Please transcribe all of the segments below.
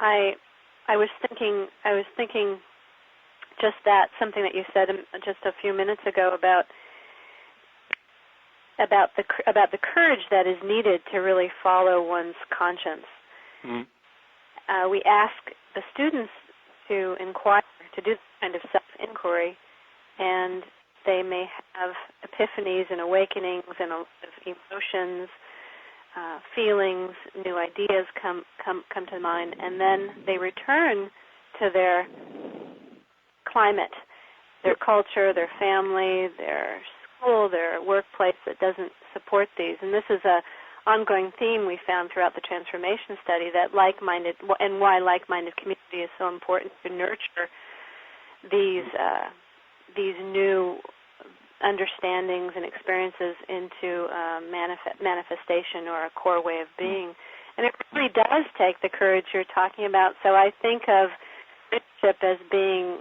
I was thinking just that, something that you said just a few minutes ago about the courage that is needed to really follow one's conscience. Mm-hmm. We ask the students to inquire, to do this kind of self-inquiry, and they may have epiphanies and awakenings and emotions, feelings, new ideas come to mind, and then they return to their climate, their culture, their family, their school, their workplace that doesn't support these. And this is a ongoing theme we found throughout the transformation study, that like-minded, and why like-minded community is so important to nurture these new understandings and experiences into manifestation or a core way of being. And it really does take the courage you're talking about. So I think of leadership as being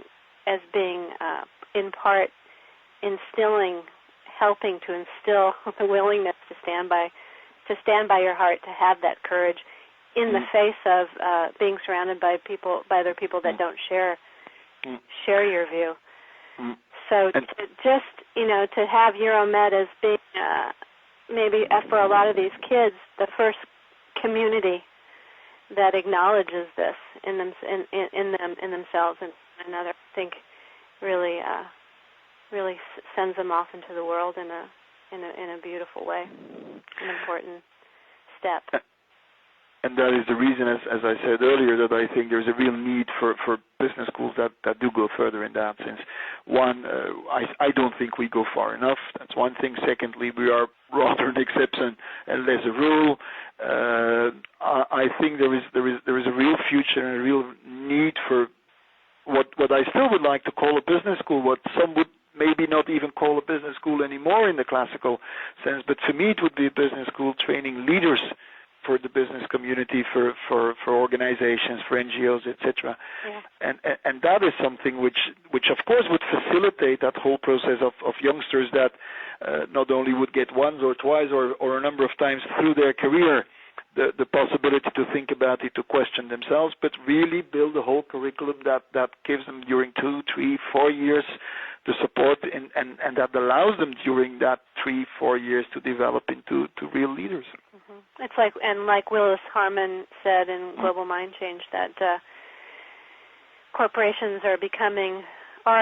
in part helping to instill the willingness to stand by your heart, to have that courage in the face of being surrounded by other people that don't share your view. So to have Euromed as being maybe for a lot of these kids the first community that acknowledges this in themselves and another, I think really sends them off into the world in a beautiful way, an important step. And that is the reason, as I said earlier, that I think there's a real need for business schools that do go further in that sense. One, I don't think we go far enough. That's one thing. Secondly, we are rather an exception and less a rule. I think there is a real future and a real need for what I still would like to call a business school, what some would maybe not even call a business school anymore in the classical sense, but for me it would be a business school training leaders for the business community, for organizations, for NGOs, etc. Yeah. And that is something which of course would facilitate that whole process of youngsters that not only would get once or twice or a number of times through their career the possibility to think about it, to question themselves, but really build a whole curriculum that gives them during 2, 3, 4 years the support and that allows them during that 3-4 years to develop into real leaders. Mm-hmm. It's like Willis Harman said in Global Mind Change, that corporations are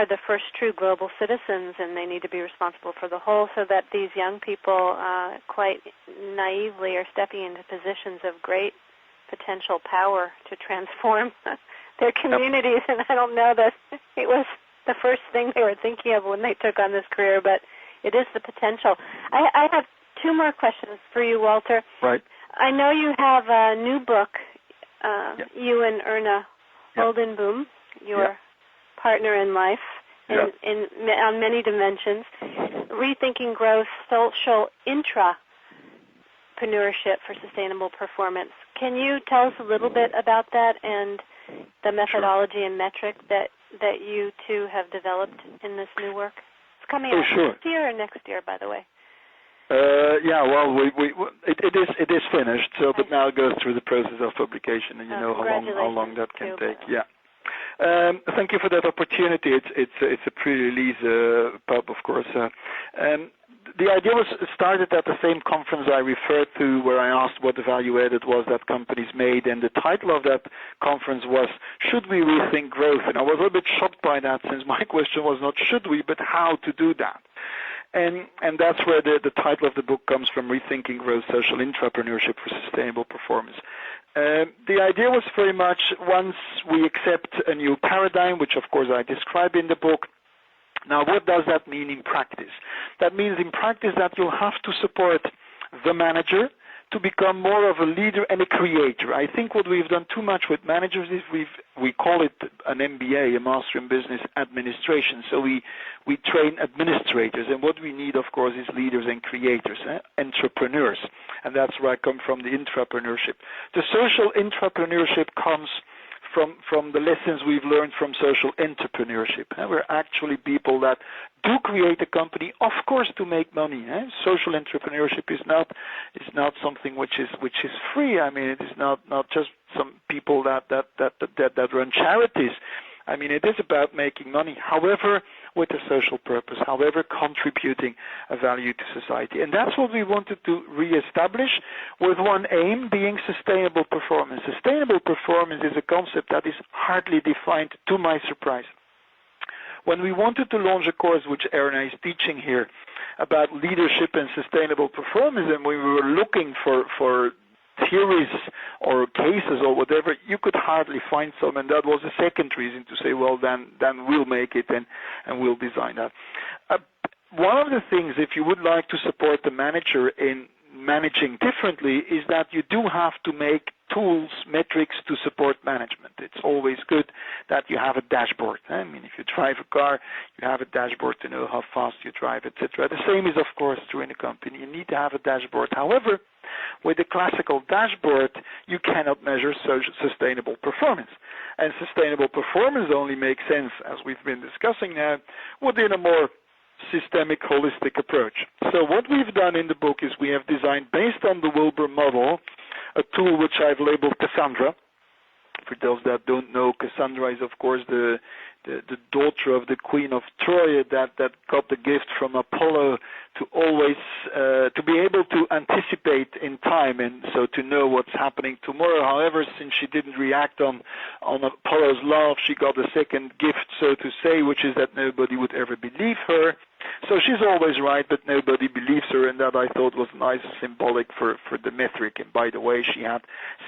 the first true global citizens, and they need to be responsible for the whole, so that these young people quite naively are stepping into positions of great potential power to transform their communities. And I don't know that it was the first thing they were thinking of when they took on this career, but it is the potential. I have 2 more questions for you, Walter. Right. I know you have a new book, you and Erna Oldenboom, your partner in life, on many dimensions, Rethinking Growth, Social Intrapreneurship for Sustainable Performance. Can you tell us a little bit about that and the methodology and metric that you two have developed in this new work? It's coming out this year or next year, by the way. It is finished. So, but now it goes through the process of publication, and you know how long that can take. Yeah. Thank you for that opportunity. It's a pre-release pub, of course. The idea was started at the same conference I referred to, where I asked what the value added was that companies made, and the title of that conference was "Should We Rethink Growth?" And I was a little bit shocked by that, since my question was not should we, but how to do that. And that's where the title of the book comes from, Rethinking Growth, Social Intrapreneurship for Sustainable Performance. The idea was very much, once we accept a new paradigm, which of course I describe in the book, now what does that mean in practice? That means in practice that you'll have to support the manager to become more of a leader and a creator. I think what we've done too much with managers is we call it an MBA, a Master in Business Administration. So we train administrators, and what we need, of course, is leaders and creators, entrepreneurs, and that's where I come from, the intrapreneurship. The social intrapreneurship comes from the lessons we've learned from social entrepreneurship. We're actually people that do create a company, of course, to make money. Social entrepreneurship is not something which is free. I mean, it is not just some people that run charities. I mean, it is about making money, however, with a social purpose, however, contributing a value to society. And that's what we wanted to reestablish, with one aim being sustainable performance. Sustainable performance is a concept that is hardly defined, to my surprise. When we wanted to launch a course, which Erna is teaching here, about leadership and sustainable performance, and we were looking for theories or cases or whatever, you could hardly find some, and that was the second reason to say, well, then we'll make it and we'll design that. One of the things, if you would like to support the manager in managing differently, is that you do have to make tools, metrics to support management. It's always good that you have a dashboard. I mean, if you drive a car, you have a dashboard to know how fast you drive, etc. The same is, of course, true in a company. You need to have a dashboard. However, with the classical dashboard, you cannot measure sustainable performance. And sustainable performance only makes sense, as we've been discussing now, within a more systemic, holistic approach. So what we've done in the book is we have designed, based on the Wilber model, a tool which I've labeled Cassandra. For those that don't know, Cassandra is, of course, the daughter of the Queen of Troy that got the gift from Apollo to always to be able to anticipate in time, and so to know what's happening tomorrow. However, since she didn't react on Apollo's love, she got a second gift, so to say, which is that nobody would ever believe her. So she's always right, but nobody believes her, and that I thought was nice, symbolic for the metric. And by the way, she had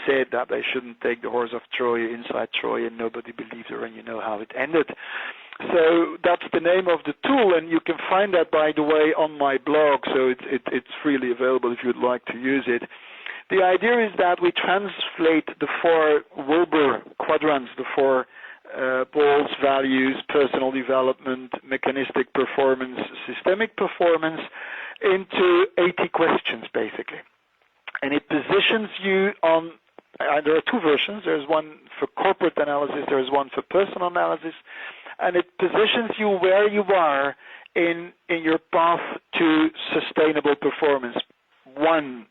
said that they shouldn't take the horse of Troy inside Troy, and nobody believed her, and you know how it ended. So that's the name of the tool, and you can find that, by the way, on my blog, so it's freely available if you'd like to use it. The idea is that we translate the four Wilber quadrants, the four balls, values, personal development, mechanistic performance, systemic performance, into 80 questions, basically. And it positions you on, there are two versions. There's one for corporate analysis, there's one for personal analysis, and it positions you where you are in your path to sustainable performance. One,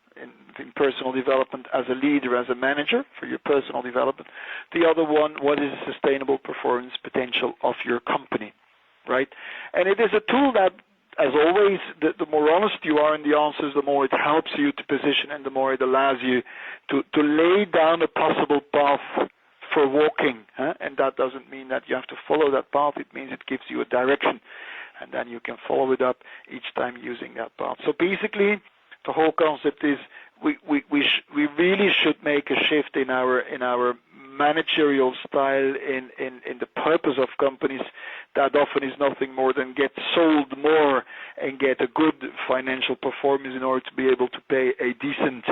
in personal development as a leader, as a manager for your personal development. The other one, what is the sustainable performance potential of your company, right? And it is a tool that, as always, the more honest you are in the answers, the more it helps you to position, and the more it allows you to lay down a possible path for walking. And that doesn't mean that you have to follow that path. It means it gives you a direction, and then you can follow it up each time using that path. So basically, the whole concept is we really should make a shift in our managerial style, in the purpose of companies that often is nothing more than get sold more and get a good financial performance in order to be able to pay a decent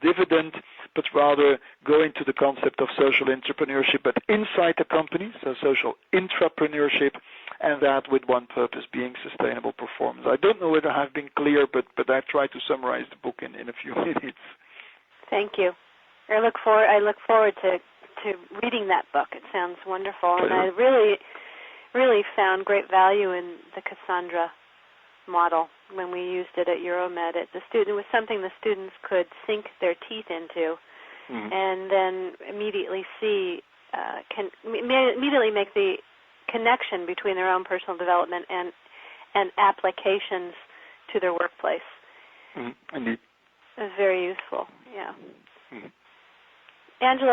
dividend, but rather go into the concept of social entrepreneurship, but inside the company, so social intrapreneurship, and that with one purpose being sustainable performance. I don't know whether I have been clear, but I've tried to summarize the book in a few minutes. Thank you. I look forward to reading that book. It sounds wonderful, and I really found great value in the Cassandra model when we used it at Euromed. It was something the students could sink their teeth into, and then immediately immediately make the connection between their own personal development and applications to their workplace. Indeed. It was very useful, yeah. Angela,